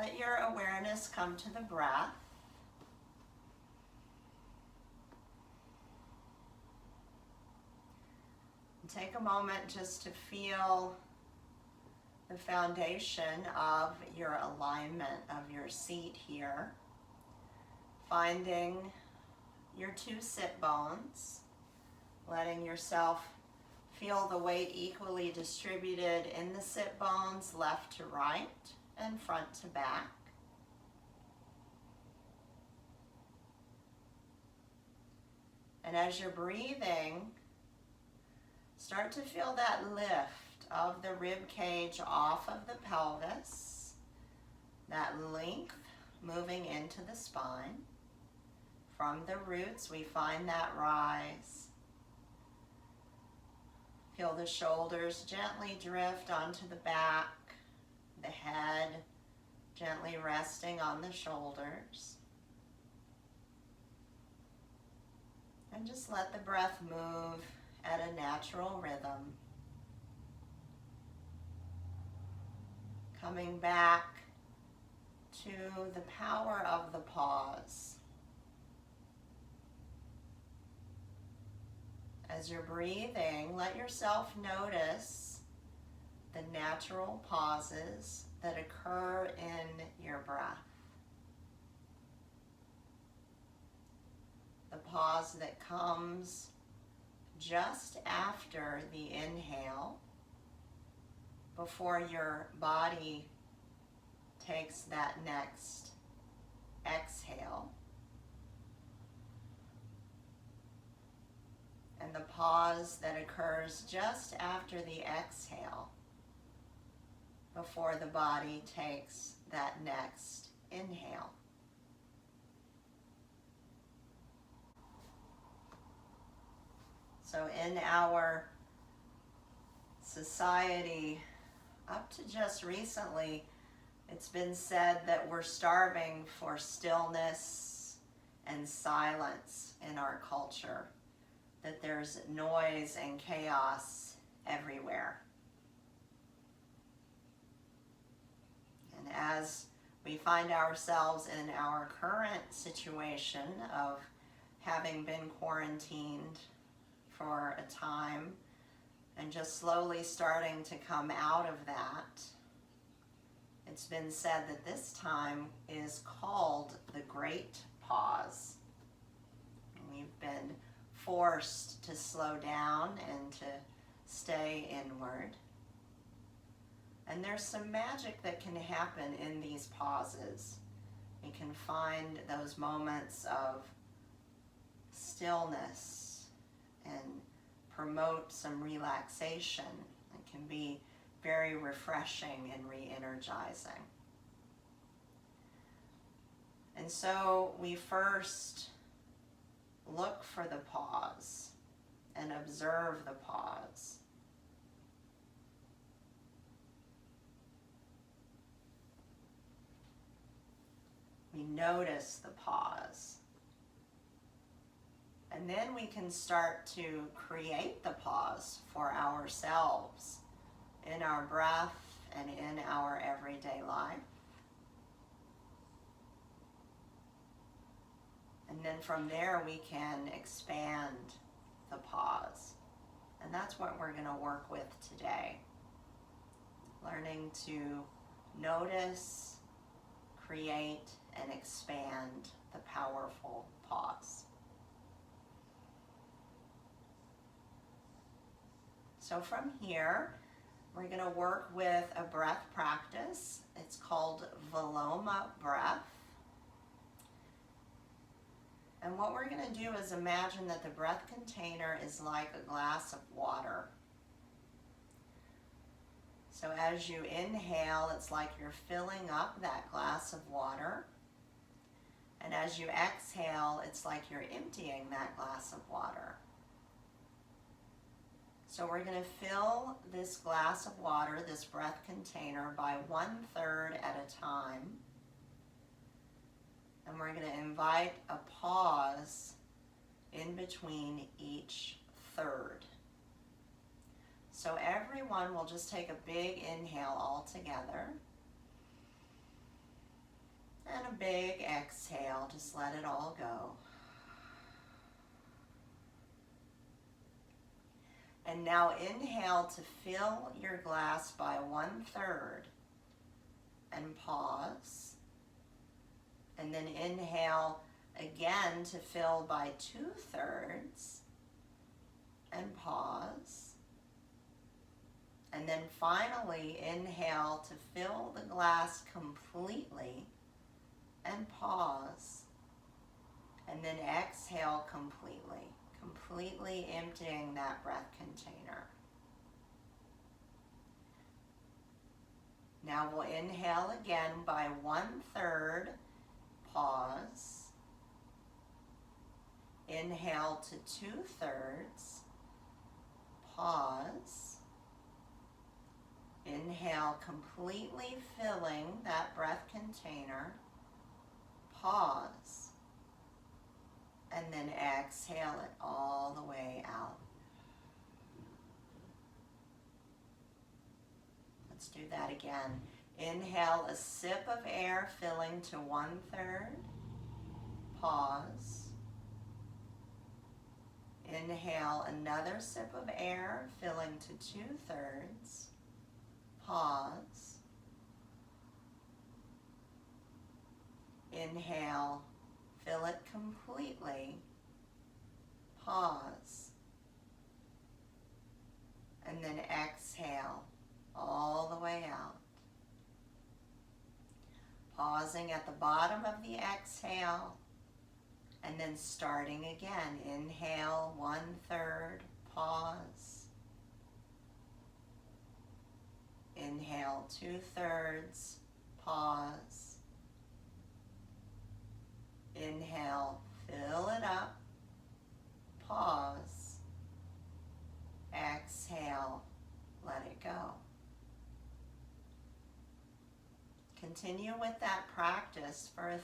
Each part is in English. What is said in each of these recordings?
let your awareness come to the breath. And take a moment just to feel the foundation of your alignment of your seat here. Finding your two sit bones, letting yourself feel the weight equally distributed in the sit bones, left to right and front to back. And as you're breathing, start to feel that lift of the rib cage off of the pelvis, that length moving into the spine. From the roots, we find that rise. Feel the shoulders gently drift onto the back, the head gently resting on the shoulders. And just let the breath move at a natural rhythm. Coming back to the power of the pause. As you're breathing, let yourself notice the natural pauses that occur in your breath. The pause that comes just after the inhale, before your body takes that next exhale. And the pause that occurs just after the exhale, before the body takes that next inhale. So in our society, up to just recently, it's been said that we're starving for stillness and silence in our culture, that there's noise and chaos everywhere. And as we find ourselves in our current situation of having been quarantined for a time and just slowly starting to come out of that, it's been said that this time is called the Great Pause. We've been forced to slow down and to stay inward. And there's some magic that can happen in these pauses. We can find those moments of stillness and promote some relaxation. It can be very refreshing and re-energizing. And so we first look for the pause and observe the pause. We notice the pause. And then we can start to create the pause for ourselves in our breath and in our everyday life. And then from there we can expand the pause. And that's what we're going to work with today. Learning to notice, create, and expand the powerful pause. So from here, we're going to work with a breath practice. It's called Viloma breath. And what we're going to do is imagine that the breath container is like a glass of water. So as you inhale, it's like you're filling up that glass of water. And as you exhale, it's like you're emptying that glass of water. So we're going to fill this glass of water, this breath container, by 1/3 at a time. And we're going to invite a pause in between each third. So everyone will just take a big inhale all together. And a big exhale, just let it all go. And now inhale to fill your glass by 1/3 and pause. And then inhale again to fill by 2/3 and pause. And then finally inhale to fill the glass completely and pause. And then exhale completely, completely emptying that breath container. Now we'll inhale again by 1/3, pause. Inhale to 2/3, pause. Inhale, completely filling that breath container, pause. And then exhale it all the way out. Let's do that again. Inhale a sip of air filling to 1/3, pause. Inhale another sip of air filling to 2/3, pause. Inhale, fill it completely, pause. And then exhale all the way out. Pausing at the bottom of the exhale, and then starting again. Inhale 1/3, pause. Inhale 2/3, pause. Inhale, fill it up, pause. Exhale, let it go. Continue with that practice for a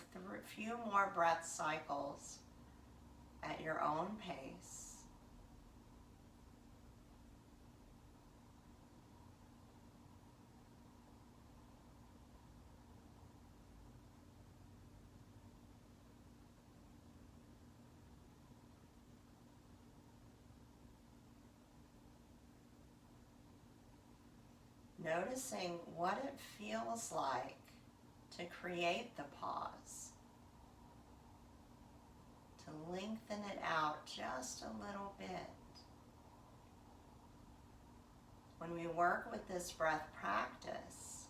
few more breath cycles at your own pace. Noticing what it feels like to create the pause, to lengthen it out just a little bit. When we work with this breath practice,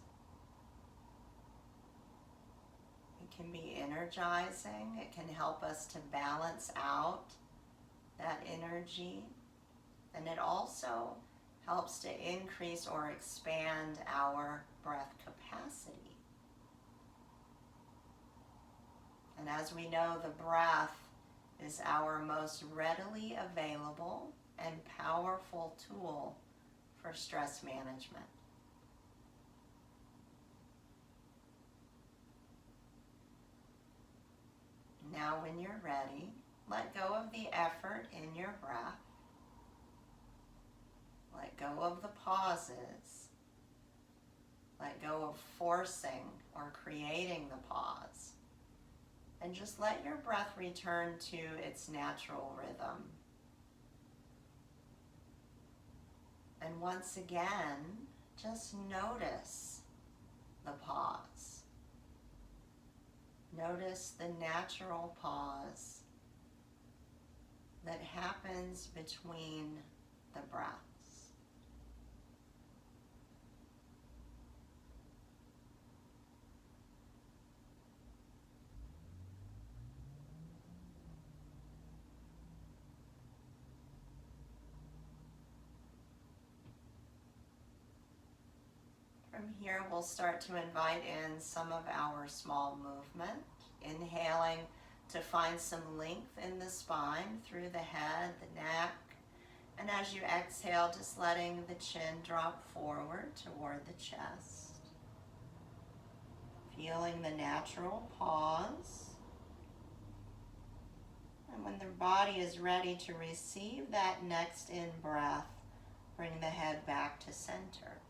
it can be energizing. It can help us to balance out that energy, and it also helps to increase or expand our breath capacity. And as we know, the breath is our most readily available and powerful tool for stress management. Now, when you're ready, let go of the effort in your breath. Let go of the pauses. Let go of forcing or creating the pause. And just let your breath return to its natural rhythm. And once again, just notice the pause. Notice the natural pause that happens between the breaths. From here, we'll start to invite in some of our small movement, inhaling to find some length in the spine through the head, the neck, and as you exhale, just letting the chin drop forward toward the chest. Feeling the natural pause. And when the body is ready to receive that next in-breath, bring the head back to center.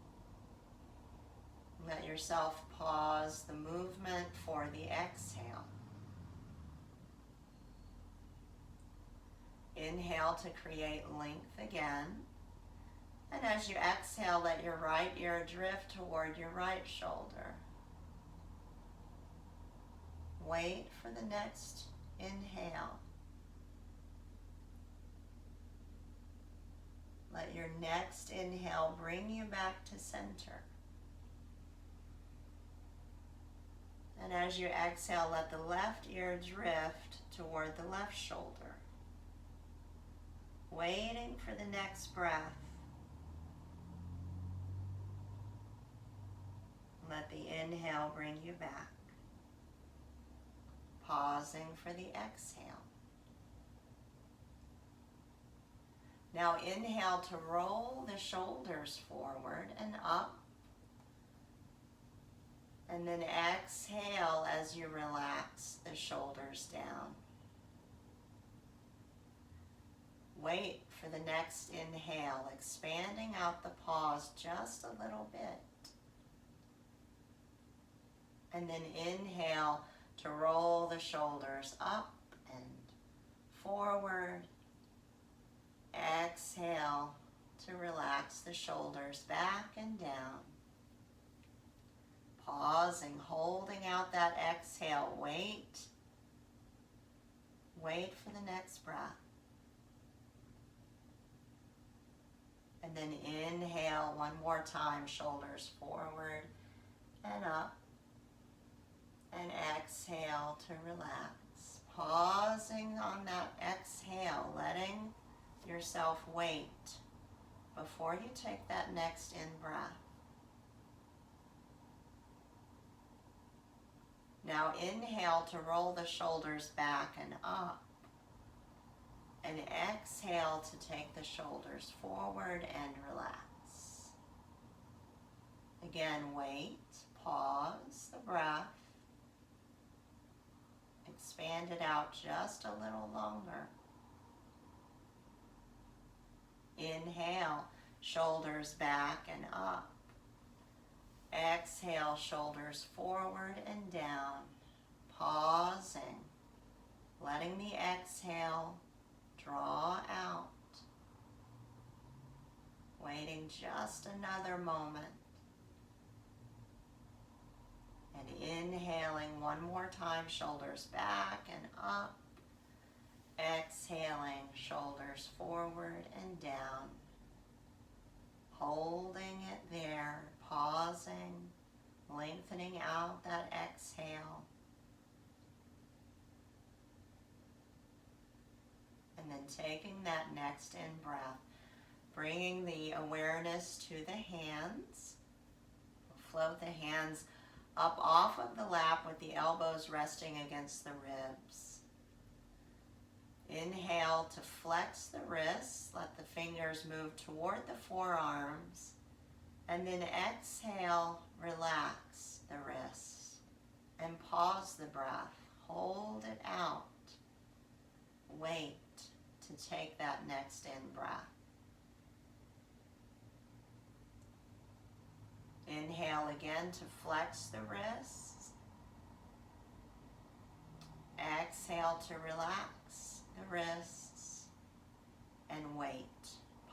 Let yourself pause the movement for the exhale. Inhale to create length again. And as you exhale, let your right ear drift toward your right shoulder. Wait for the next inhale. Let your next inhale bring you back to center. And as you exhale, let the left ear drift toward the left shoulder. Waiting for the next breath. Let the inhale bring you back. Pausing for the exhale. Now inhale to roll the shoulders forward and up. And then exhale as you relax the shoulders down. Wait for the next inhale, expanding out the pause just a little bit. And then inhale to roll the shoulders up and forward. Exhale to relax the shoulders back and down. Pausing, holding out that exhale. Wait. Wait for the next breath. And then inhale one more time, shoulders forward and up. And exhale to relax. Pausing on that exhale, letting yourself wait before you take that next in-breath. Now inhale to roll the shoulders back and up. And exhale to take the shoulders forward and relax. Again, wait, pause the breath. Expand it out just a little longer. Inhale, shoulders back and up. Exhale, shoulders forward and down. Pausing, letting the exhale draw out. Waiting just another moment. And inhaling one more time, shoulders back and up. Exhaling, shoulders forward and down. Holding it there, pausing, lengthening out that exhale. And then taking that next in-breath, bringing the awareness to the hands. Float the hands up off of the lap with the elbows resting against the ribs. Inhale to flex the wrists, let the fingers move toward the forearms, and then exhale, relax the wrists, and pause the breath, hold it out, wait to take that next in-breath. Inhale again to flex the wrists. Exhale to relax the wrists and wait.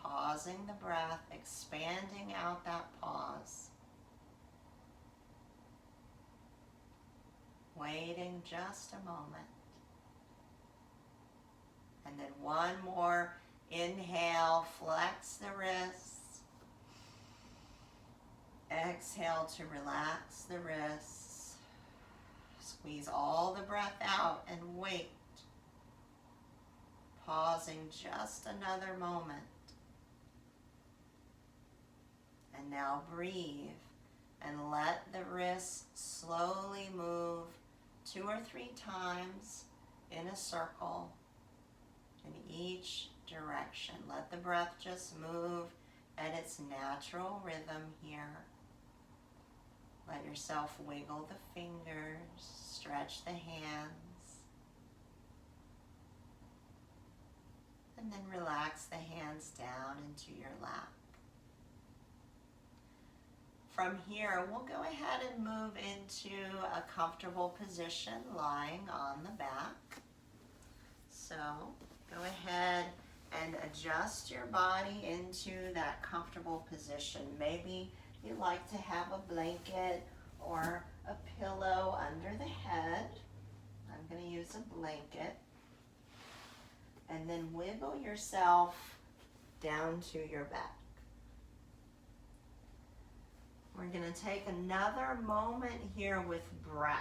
Pausing the breath, expanding out that pause. Waiting just a moment. And then one more inhale, flex the wrists. Exhale to relax the wrists. Squeeze all the breath out and wait. Pausing just another moment. And now breathe and let the wrists slowly move 2 or 3 times in a circle in each direction. Let the breath just move at its natural rhythm here. Let yourself wiggle the fingers, stretch the hands, and then relax the hands down into your lap. From here, we'll go ahead and move into a comfortable position lying on the back. So go ahead and adjust your body into that comfortable position. Maybe you like to have a blanket or a pillow under the head. I'm going to use a blanket. And then wiggle yourself down to your back. We're going to take another moment here with breath.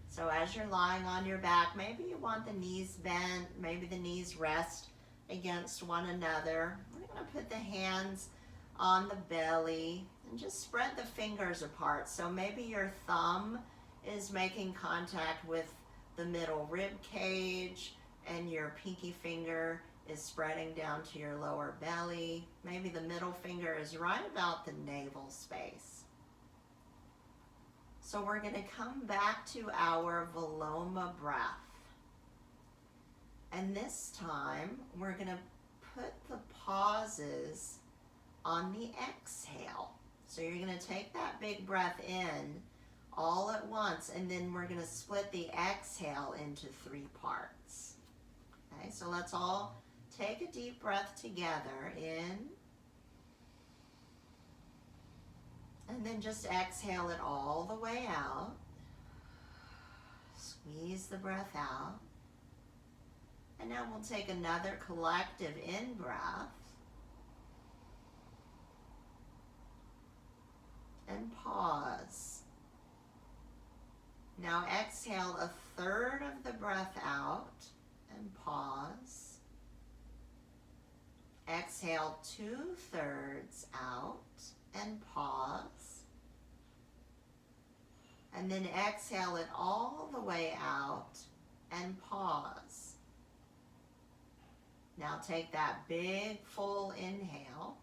So as you're lying on your back, maybe you want the knees bent, maybe the knees rest against one another. We're going to put the hands on the belly and just spread the fingers apart. So maybe your thumb is making contact with the middle rib cage and your pinky finger is spreading down to your lower belly. Maybe the middle finger is right about the navel space. So we're going to come back to our Viloma breath. And this time, we're going to put the pauses on the exhale. So you're going to take that big breath in all at once, and then we're going to split the exhale into 3 parts. Okay, so let's all take a deep breath together in, and then just exhale it all the way out. Squeeze the breath out. And now we'll take another collective in-breath. And pause. Now exhale a third of the breath out and pause. Exhale 2/3 out and pause. And then exhale it all the way out and pause. Now take that big full inhale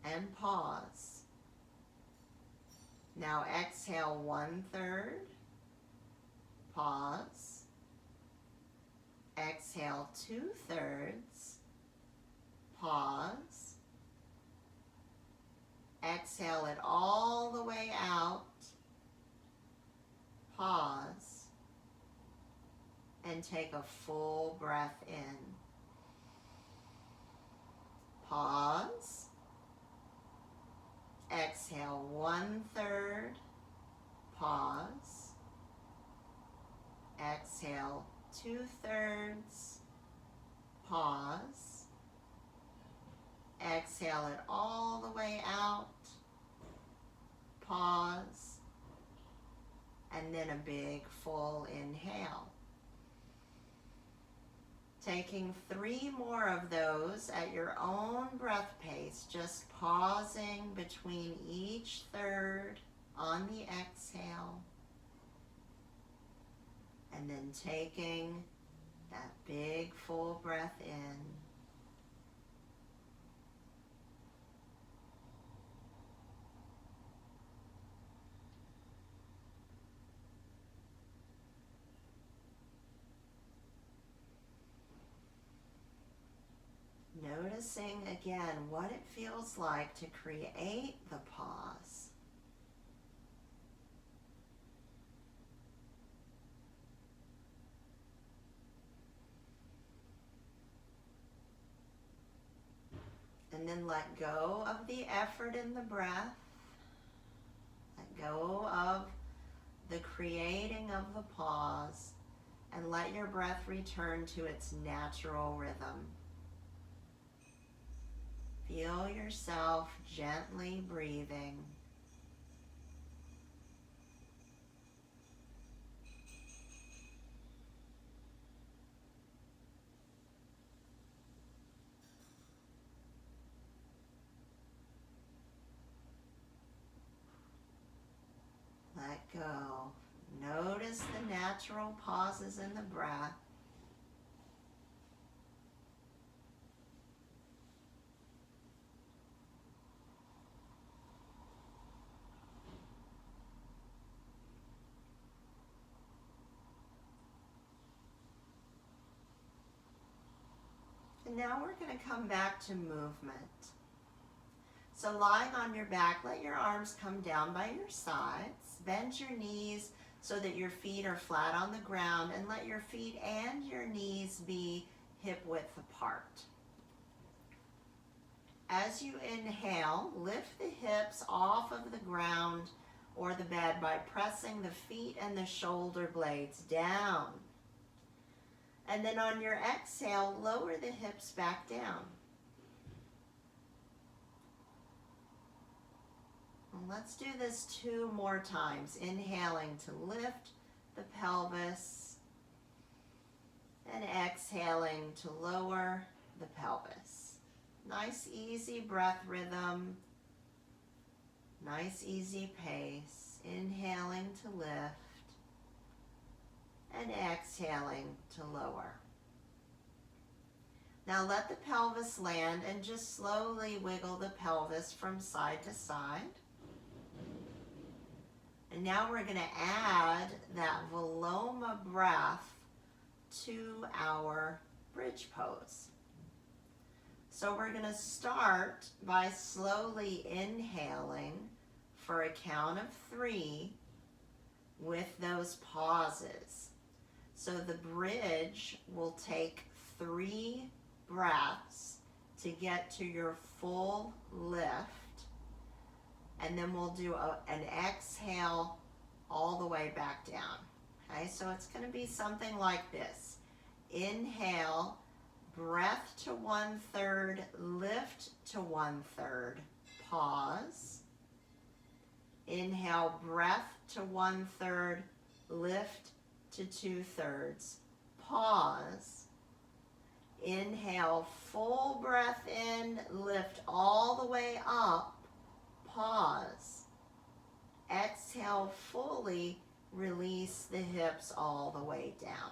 and pause. Now exhale 1/3, pause. Exhale 2/3, pause. Exhale it all the way out, pause, and take a full breath in. Pause. Exhale 1/3, pause. Exhale 2/3, pause. Exhale it all the way out, pause, and then a big full inhale. Taking 3 more of those at your own breath pace, just pausing between each third on the exhale. And then taking that big full breath in. Noticing again what it feels like to create the pause. And then let go of the effort in the breath. Let go of the creating of the pause, and let your breath return to its natural rhythm. Feel yourself gently breathing. Let go. Notice the natural pauses in the breath. And now we're going to come back to movement. So lying on your back, let your arms come down by your sides. Bend your knees so that your feet are flat on the ground, and let your feet and your knees be hip width apart. As you inhale, lift the hips off of the ground or the bed by pressing the feet and the shoulder blades down. And then on your exhale, lower the hips back down. And let's do this 2 more times. Inhaling to lift the pelvis and exhaling to lower the pelvis. Nice, easy breath rhythm. Nice, easy pace. Inhaling to lift and exhaling to lower. Now let the pelvis land and just slowly wiggle the pelvis from side to side. And now we're going to add that Viloma breath to our bridge pose. So we're going to start by slowly inhaling for a count of 3 with those pauses. So the bridge will take 3 breaths to get to your full lift. And then we'll do an exhale all the way back down. Okay, so it's going to be something like this. Inhale, breath to 1/3, lift to 1/3, pause. Inhale, breath to 1/3, lift to 2/3, pause. Inhale, full breath in, lift all the way up, pause. Exhale fully, release the hips all the way down.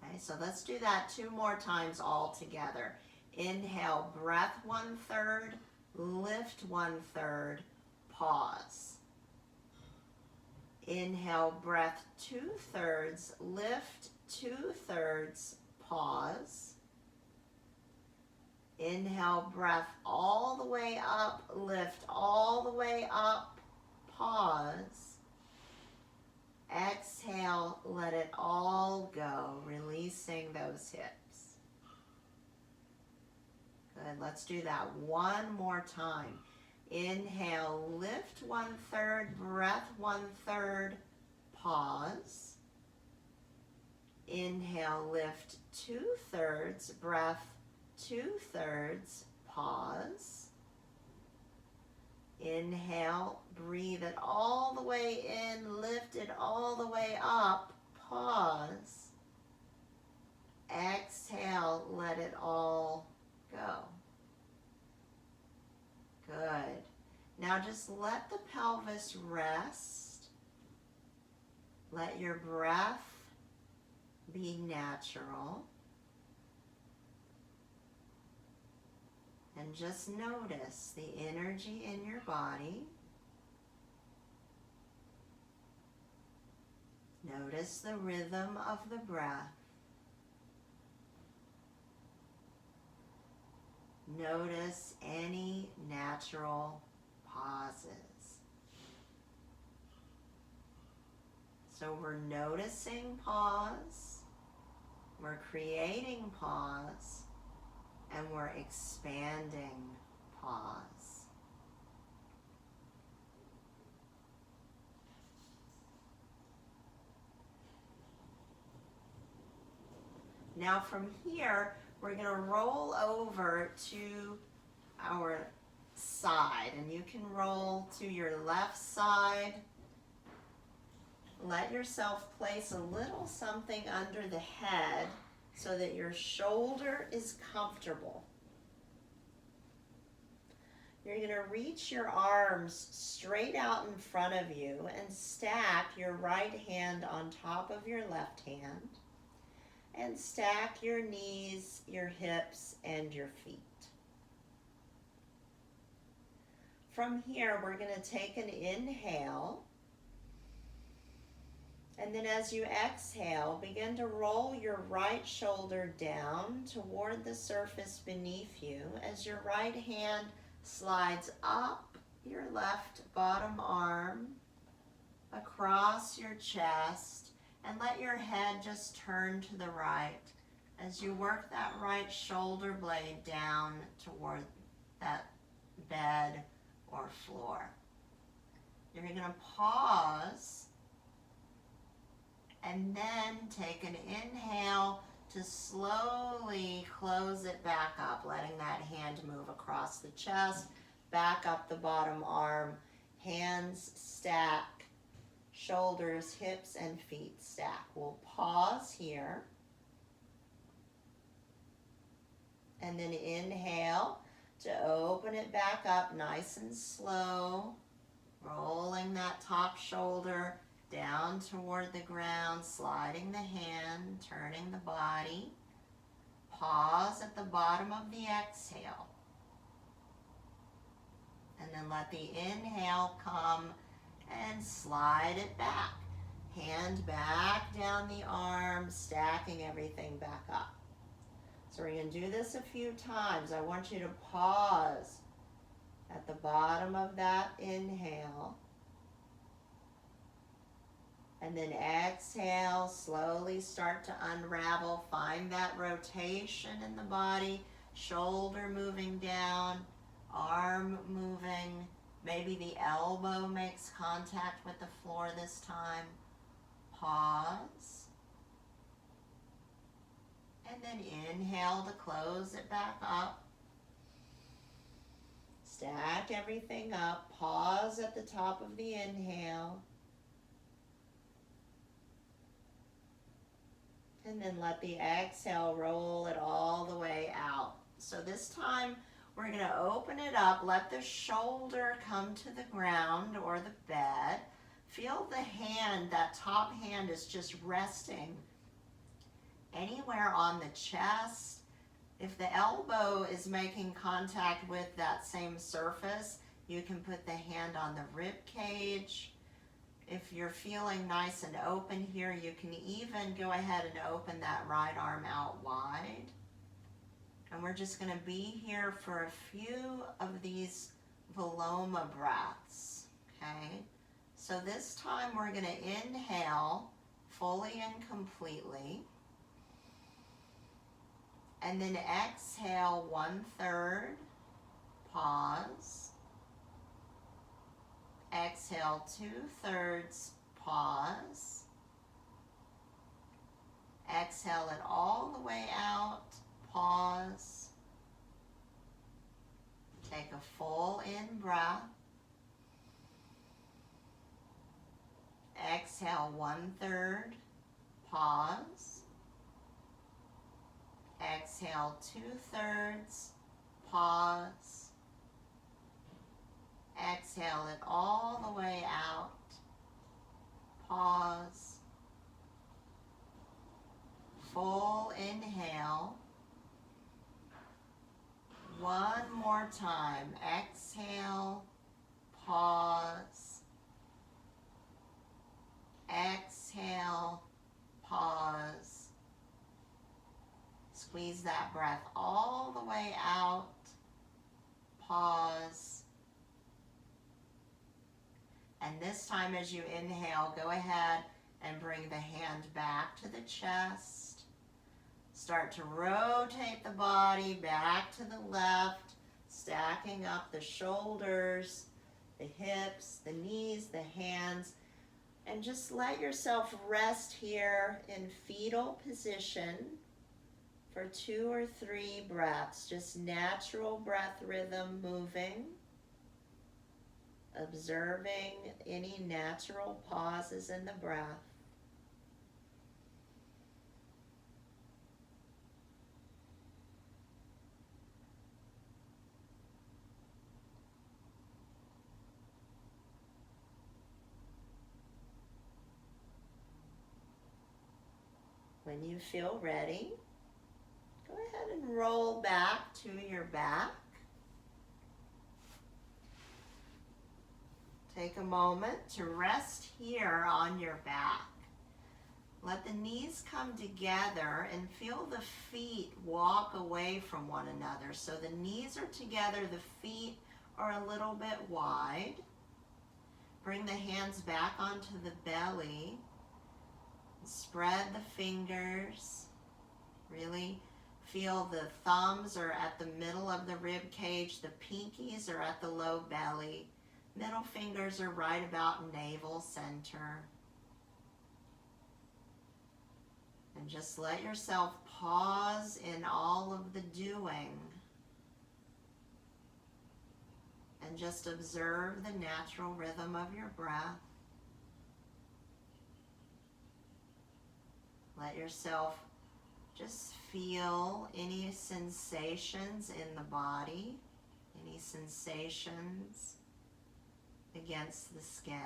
Okay, so let's do that 2 more times all together. Inhale, breath 1/3, lift 1/3, pause. Inhale, breath 2/3, lift 2/3, pause. Inhale, breath all the way up, lift all the way up, pause. Exhale, let it all go, releasing those hips. Good, let's do that 1 more time. Inhale, lift 1/3, breath 1/3, pause. Inhale, lift 2/3, breath 2/3, pause. Inhale, breathe it all the way in, lift it all the way up, pause. Exhale, let it all go. Good. Now just let the pelvis rest. Let your breath be natural. And just notice the energy in your body. Notice the rhythm of the breath. Notice any natural pauses. So we're noticing pause, we're creating pause, and we're expanding pause. Now from here, we're going to roll over to our side, and you can roll to your left side. Let yourself place a little something under the head so that your shoulder is comfortable. You're going to reach your arms straight out in front of you and stack your right hand on top of your left hand, and stack your knees, your hips, and your feet. From here, we're going to take an inhale, and then as you exhale, begin to roll your right shoulder down toward the surface beneath you as your right hand slides up your left bottom arm, across your chest, and let your head just turn to the right as you work that right shoulder blade down toward that bed or floor. You're going to pause and then take an inhale to slowly close it back up, letting that hand move across the chest, back up the bottom arm, hands stack, shoulders, hips, and feet stack. We'll pause here. And then inhale to open it back up nice and slow, rolling that top shoulder down toward the ground, sliding the hand, turning the body. Pause at the bottom of the exhale. And then let the inhale come and slide it back. Hand back down the arm, stacking everything back up. So we're going to do this a few times. I want you to pause at the bottom of that inhale. And then exhale, slowly start to unravel. Find that rotation in the body, shoulder moving down, arm moving. Maybe the elbow makes contact with the floor this time. Pause. And then inhale to close it back up. Stack everything up. Pause at the top of the inhale. And then let the exhale roll it all the way out. So this time we're going to open it up. Let the shoulder come to the ground or the bed. Feel the hand, that top hand is just resting anywhere on the chest. If the elbow is making contact with that same surface, you can put the hand on the rib cage. If you're feeling nice and open here, you can even go ahead and open that right arm out wide. And we're just going to be here for a few of these Viloma breaths, okay? So this time we're going to inhale fully and completely. And then exhale 1/3, pause. Exhale 2/3, pause. Exhale it all the way out, pause. Take a full in breath. Exhale 1/3, pause. Exhale 2/3, pause. Exhale it all the way out, pause. Full inhale. One more time. Exhale, pause. Exhale, pause. Squeeze that breath all the way out, pause. And this time as you inhale, go ahead and bring the hand back to the chest. Start to rotate the body back to the left, stacking up the shoulders, the hips, the knees, the hands, and just let yourself rest here in fetal position for 2 or 3 breaths. Just natural breath rhythm moving. Observing any natural pauses in the breath. When you feel ready, go ahead and roll back to your back. Take a moment to rest here on your back. Let the knees come together and feel the feet walk away from one another. So the knees are together, the feet or a little bit wide. Bring the hands back onto the belly. Spread the fingers. Really feel the thumbs are at the middle of the rib cage. The pinkies are at the low belly. Middle fingers are right about navel center. And just let yourself pause in all of the doing. And just observe the natural rhythm of your breath. Let yourself just feel any sensations in the body, any sensations against the skin.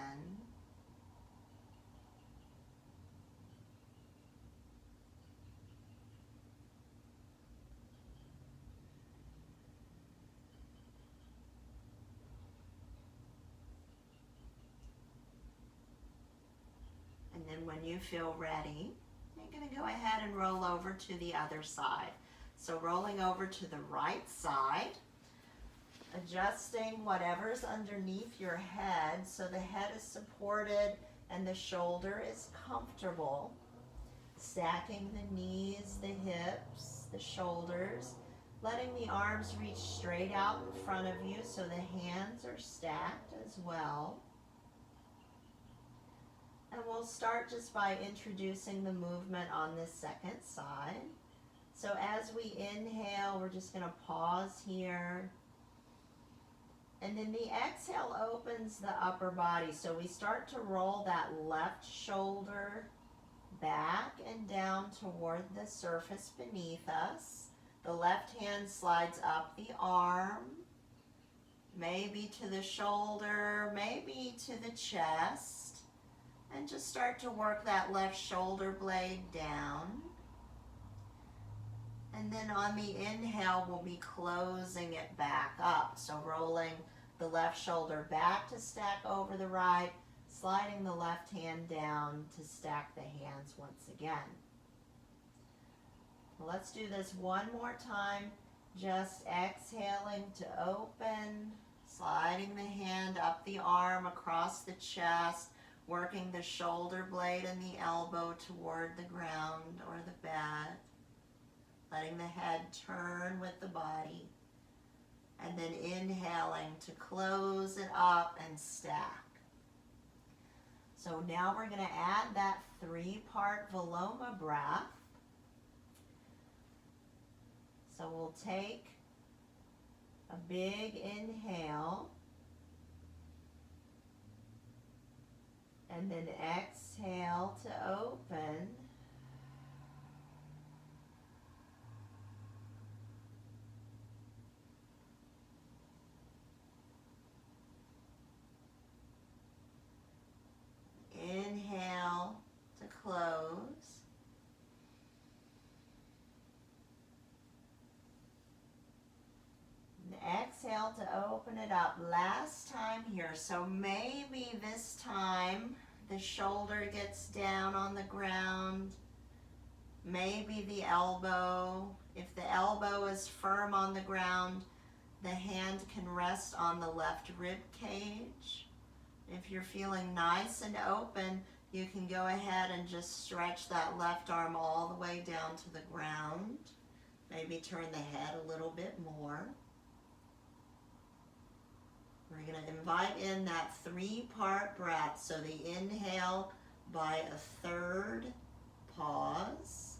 And then when you feel ready, you're going to go ahead and roll over to the other side. So rolling over to the right side, adjusting whatever's underneath your head so the head is supported and the shoulder is comfortable. Stacking the knees, the hips, the shoulders, letting the arms reach straight out in front of you so the hands are stacked as well. And we'll start just by introducing the movement on this second side. So as we inhale, we're just going to pause here. And then the exhale opens the upper body. So we start to roll that left shoulder back and down toward the surface beneath us. The left hand slides up the arm, maybe to the shoulder, maybe to the chest. And just start to work that left shoulder blade down. And then on the inhale, we'll be closing it back up. So rolling the left shoulder back to stack over the right, sliding the left hand down to stack the hands once again. Let's do this one more time. Just exhaling to open, sliding the hand up the arm across the chest, working the shoulder blade and the elbow toward the ground or the bed. Letting the head turn with the body. And then inhaling to close it up and stack. So now we're going to add that 3-part Viloma breath. So we'll take a big inhale. And then exhale to open. Inhale to close. And exhale to open it up. Last time here. So maybe this time the shoulder gets down on the ground. Maybe the elbow. If the elbow is firm on the ground, the hand can rest on the left rib cage. If you're feeling nice and open, you can go ahead and just stretch that left arm all the way down to the ground. Maybe turn the head a little bit more. We're going to invite in that 3-part breath. So the inhale by a third, pause.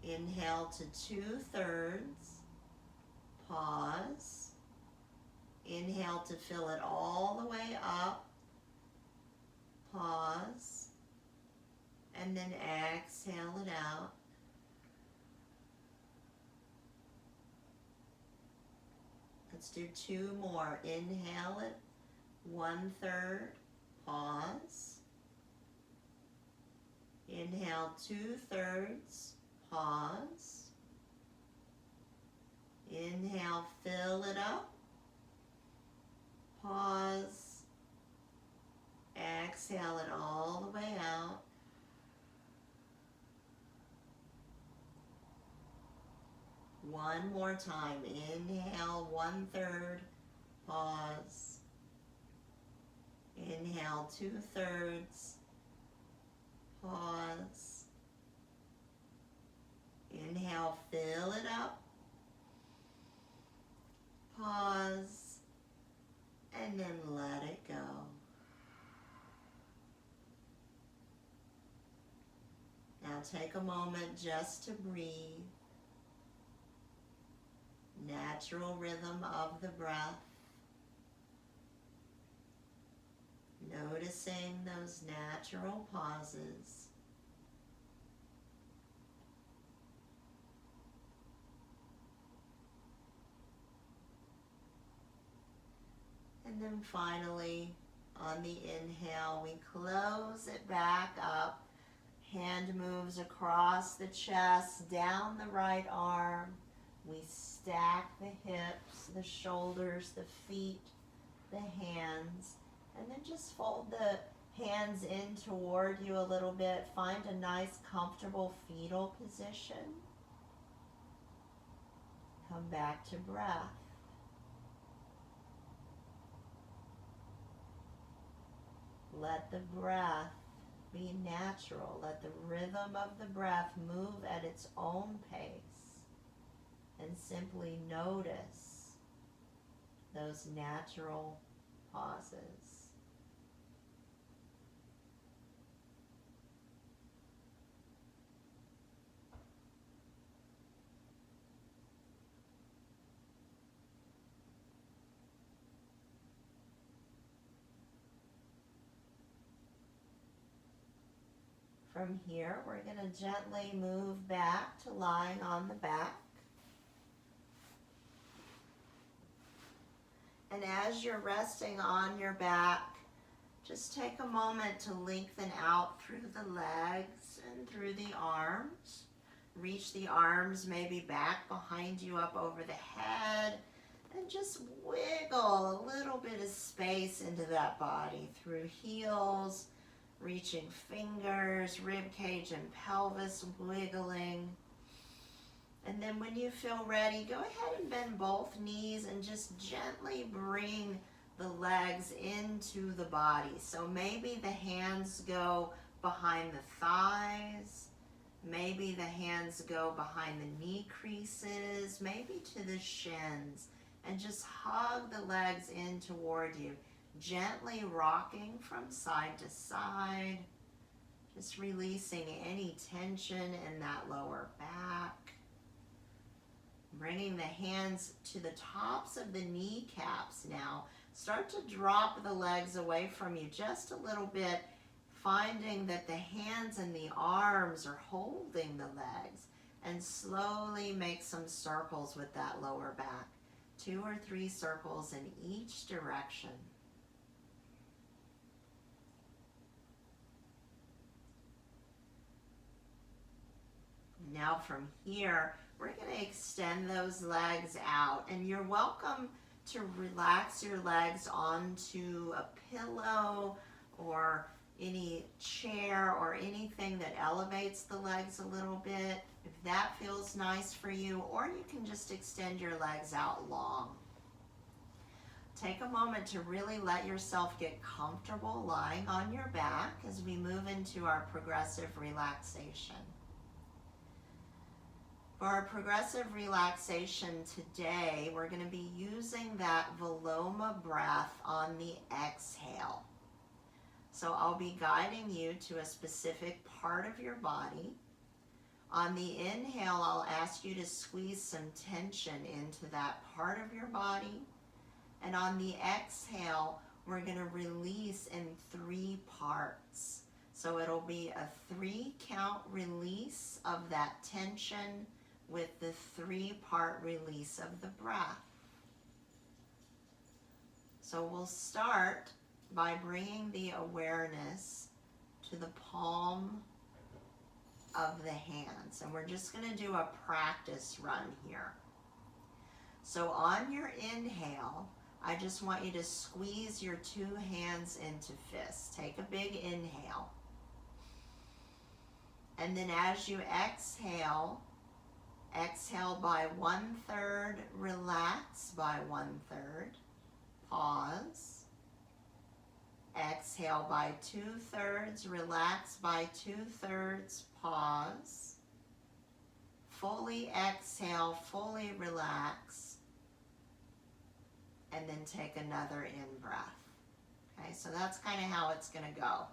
Inhale to 2/3, pause. Inhale to fill it all the way up, pause, and then exhale it out. Let's do 2 more. Inhale it, 1/3, pause. Inhale 2/3, pause. Inhale, fill it up. Pause. Exhale it all the way out. One more time. Inhale 1/3, Pause. Inhale 2/3. Pause. Inhale, fill it up. Pause. And then let it go. Now take a moment just to breathe. Natural rhythm of the breath. Noticing those natural pauses. And then finally, on the inhale, we close it back up. Hand moves across the chest, down the right arm. We stack the hips, the shoulders, the feet, the hands, and then just fold the hands in toward you a little bit. Find a nice, comfortable fetal position. Come back to breath. Let the breath be natural. Let the rhythm of the breath move at its own pace. And simply notice those natural pauses. From here, we're going to gently move back to lying on the back. And as you're resting on your back, just take a moment to lengthen out through the legs and through the arms. Reach the arms maybe back behind you, up over the head, and just wiggle a little bit of space into that body through heels, reaching fingers, rib cage and pelvis wiggling. And then when you feel ready, go ahead and bend both knees and just gently bring the legs into the body. So maybe the hands go behind the thighs, maybe the hands go behind the knee creases, maybe to the shins, and just hug the legs in toward you, gently rocking from side to side, just releasing any tension in that lower back. Bringing the hands to the tops of the kneecaps now. Start to drop the legs away from you just a little bit, finding that the hands and the arms are holding the legs, and slowly make some circles with that lower back. 2 or 3 circles in each direction. Now from here, we're going to extend those legs out, and you're welcome to relax your legs onto a pillow or any chair or anything that elevates the legs a little bit, if that feels nice for you, or you can just extend your legs out long. Take a moment to really let yourself get comfortable lying on your back as we move into our progressive relaxation. For our progressive relaxation today, we're going to be using that Viloma breath on the exhale. So I'll be guiding you to a specific part of your body. On the inhale, I'll ask you to squeeze some tension into that part of your body. And on the exhale, we're going to release in 3 parts. So it'll be a 3-count release of that tension with the 3-part release of the breath. So we'll start by bringing the awareness to the palm of the hands. And we're just going to do a practice run here. So on your inhale, I just want you to squeeze your 2 hands into fists. Take a big inhale. And then as you exhale, exhale by 1/3, relax by 1/3, pause. Exhale by 2/3, relax by 2/3, pause. Fully exhale, fully relax, and then take another in-breath. Okay, so that's kind of how it's going to go.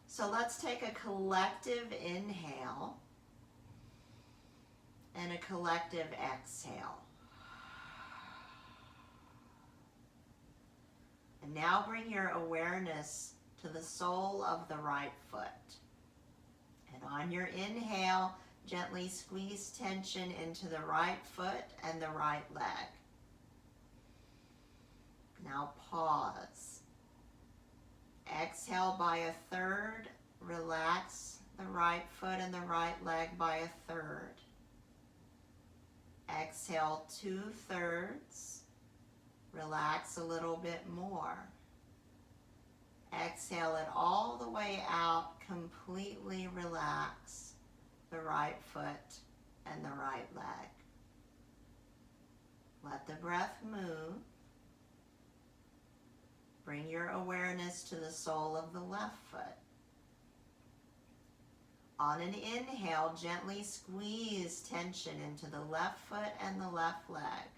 So let's take a collective inhale and a collective exhale. And now bring your awareness to the sole of the right foot. And on your inhale, gently squeeze tension into the right foot and the right leg. Now pause. Exhale by 1/3. Relax the right foot and the right leg by 1/3. Exhale 2/3. Relax a little bit more. Exhale it all the way out. Completely relax the right foot and the right leg. Let the breath move. Bring your awareness to the sole of the left foot. On an inhale, gently squeeze tension into the left foot and the left leg.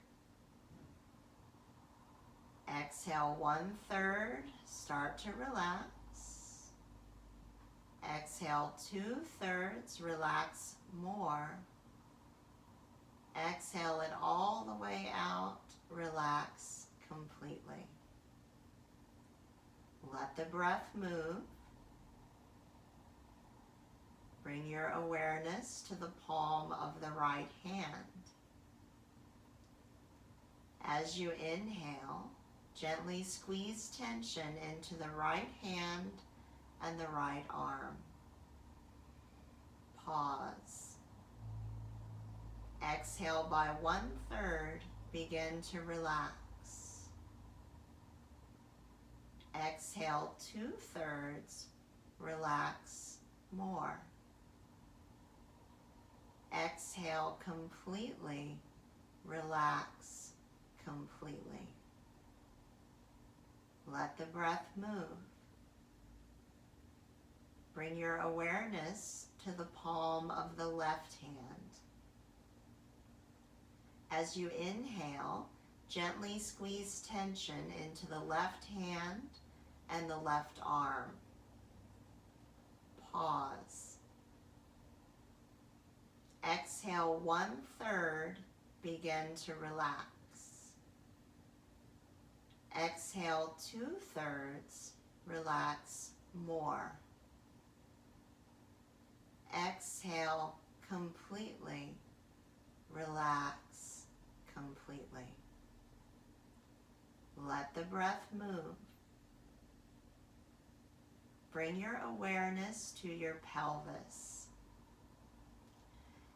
Exhale 1/3, start to relax. Exhale 2/3, relax more. Exhale it all the way out, relax completely. Let the breath move. Bring your awareness to the palm of the right hand. As you inhale, gently squeeze tension into the right hand and the right arm. Pause. Exhale by 1/3, begin to relax. Exhale 2/3, relax more. Exhale completely, relax completely. Let the breath move. Bring your awareness to the palm of the left hand. As you inhale, gently squeeze tension into the left hand and the left arm. Pause. Exhale 1/3, begin to relax. Exhale 2/3, relax more. Exhale completely, relax completely. Let the breath move. Bring your awareness to your pelvis.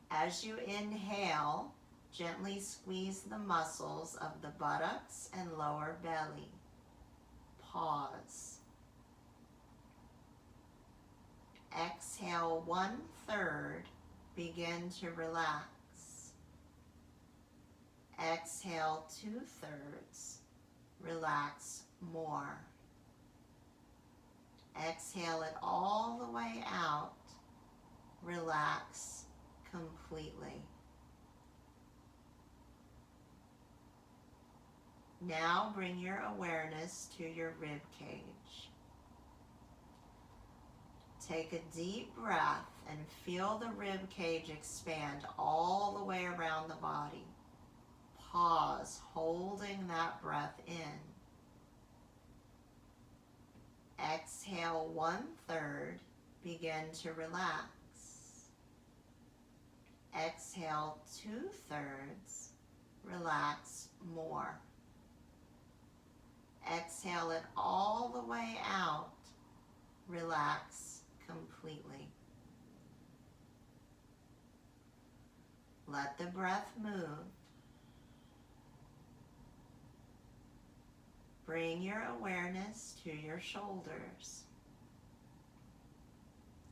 As you inhale, gently squeeze the muscles of the buttocks and lower belly. Pause. Exhale 1/3, begin to relax. Exhale 2/3, relax more. Exhale it all the way out, relax completely. Now bring your awareness to your rib cage. Take a deep breath and feel the rib cage expand all the way around the body. Pause, holding that breath in. Exhale 1/3, begin to relax. Exhale 2/3, relax more. Exhale it all the way out, relax completely. Let the breath move. Bring your awareness to your shoulders.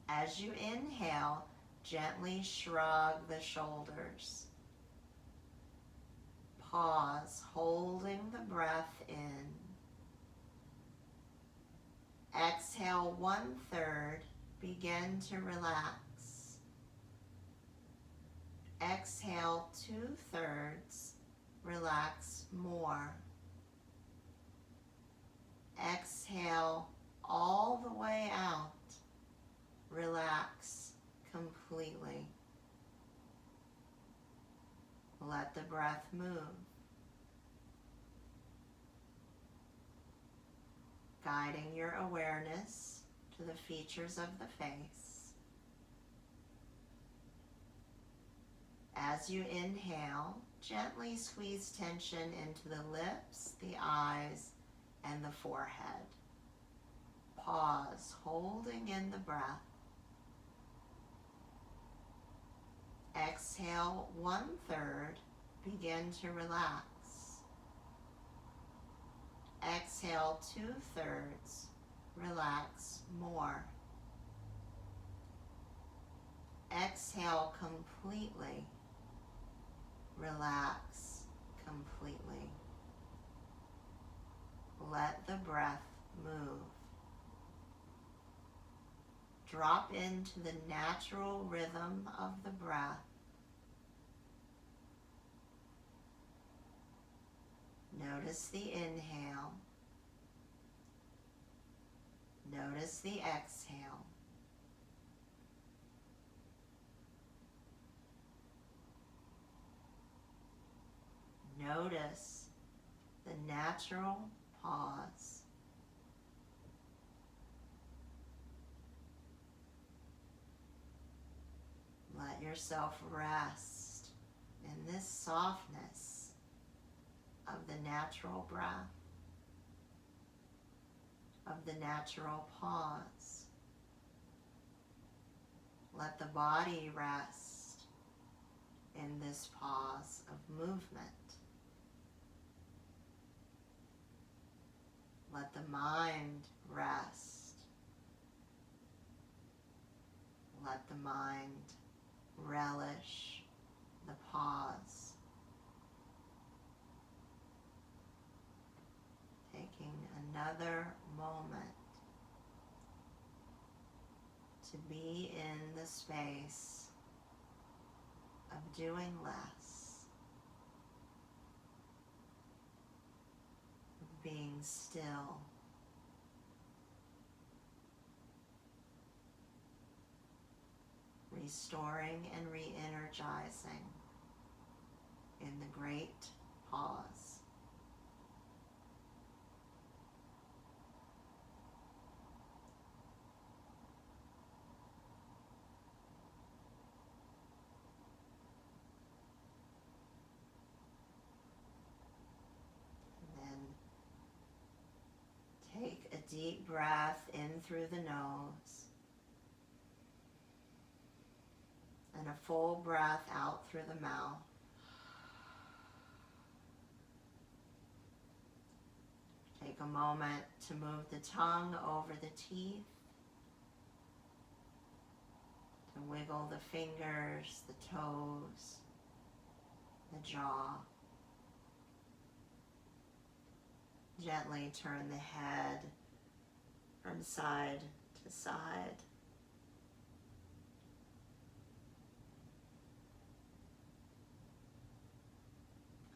As you inhale, gently shrug the shoulders. Pause, holding the breath in. Exhale 1/3, begin to relax. Exhale 2/3, relax more. Exhale all the way out, relax completely. Let the breath move, guiding your awareness to the features of the face. As you inhale, gently squeeze tension into the lips, the eyes, and the forehead. Pause, holding in the breath. Exhale 1/3, begin to relax. Exhale 2/3, relax more. Exhale completely, relax completely. Let the breath move. Drop into the natural rhythm of the breath. Notice the inhale. Notice the exhale. Notice the natural pause. Let yourself rest in this softness of the natural breath, of the natural pause. Let the body rest in this pause of movement. Let the mind rest. Let the mind relish the pause. Taking another moment to be in the space of doing less, of being still. Restoring and re-energizing in the great pause. And then take a deep breath in through the nose. And a full breath out through the mouth. Take a moment to move the tongue over the teeth, to wiggle the fingers, the toes, the jaw. Gently turn the head from side to side.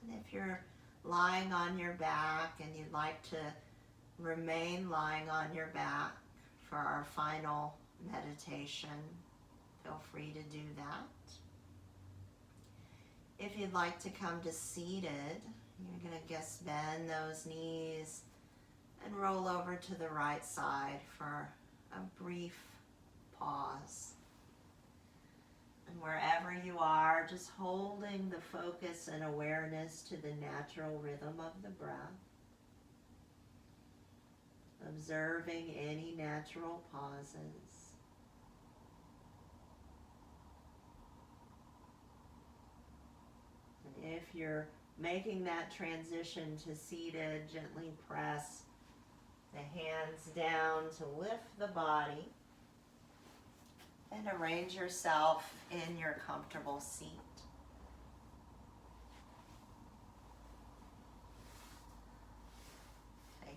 And if you're lying on your back and you'd like to remain lying on your back for our final meditation, feel free to do that. If you'd like to come to seated, you're going to just bend those knees and roll over to the right side for a brief pause. And wherever you are, just holding the focus and awareness to the natural rhythm of the breath. Observing any natural pauses. And if you're making that transition to seated, gently press the hands down to lift the body. And arrange yourself in your comfortable seat.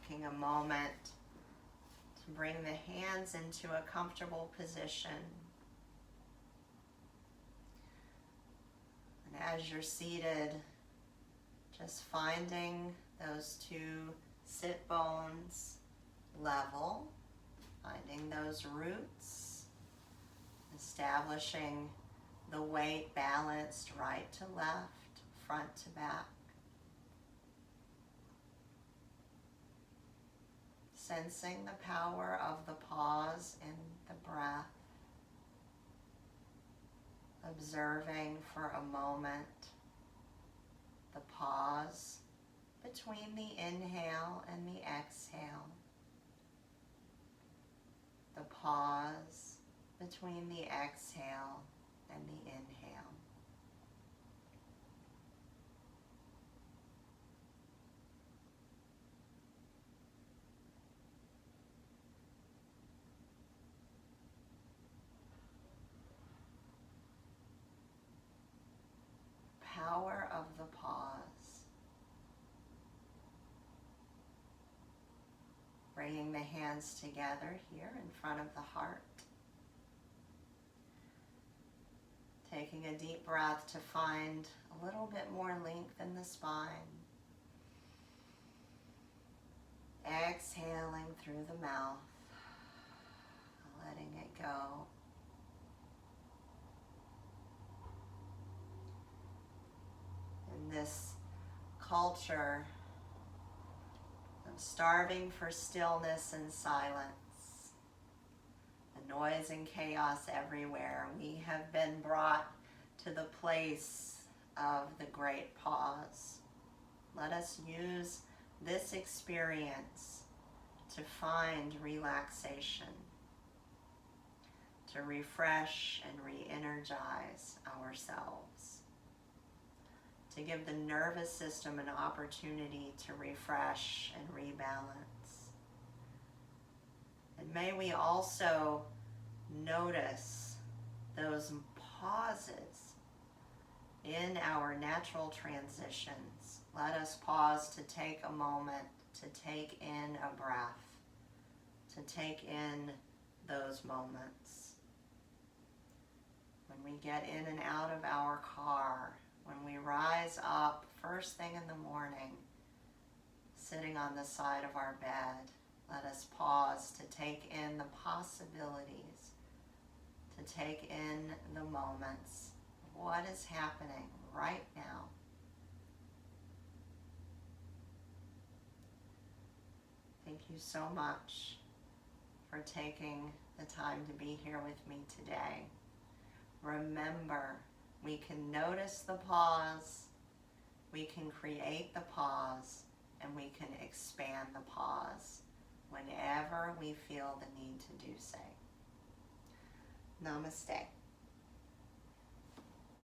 Taking a moment to bring the hands into a comfortable position. And as you're seated, just finding those two sit bones level, finding those roots, establishing the weight balanced right to left, front to back. Sensing the power of the pause in the breath. Observing for a moment the pause between the inhale and the exhale. The pause between the exhale and the inhale. Power of the pause. Bringing the hands together here in front of the heart. Taking a deep breath to find a little bit more length in the spine. Exhaling through the mouth, letting it go. In this culture of starving for stillness and silence, the noise and chaos everywhere, we have been brought to the place of the great pause. Let us use this experience to find relaxation, to refresh and re-energize ourselves, to give the nervous system an opportunity to refresh and rebalance. And may we also notice those pauses in our natural transitions. Let us pause to take a moment, to take in a breath, to take in those moments. When we get in and out of our car, when we rise up first thing in the morning, sitting on the side of our bed, let us pause to take in the possibilities, to take in the moments of what is happening right now. Thank you so much for taking the time to be here with me today. Remember, we can notice the pause, we can create the pause, and we can expand the pause whenever we feel the need to do so. Namaste.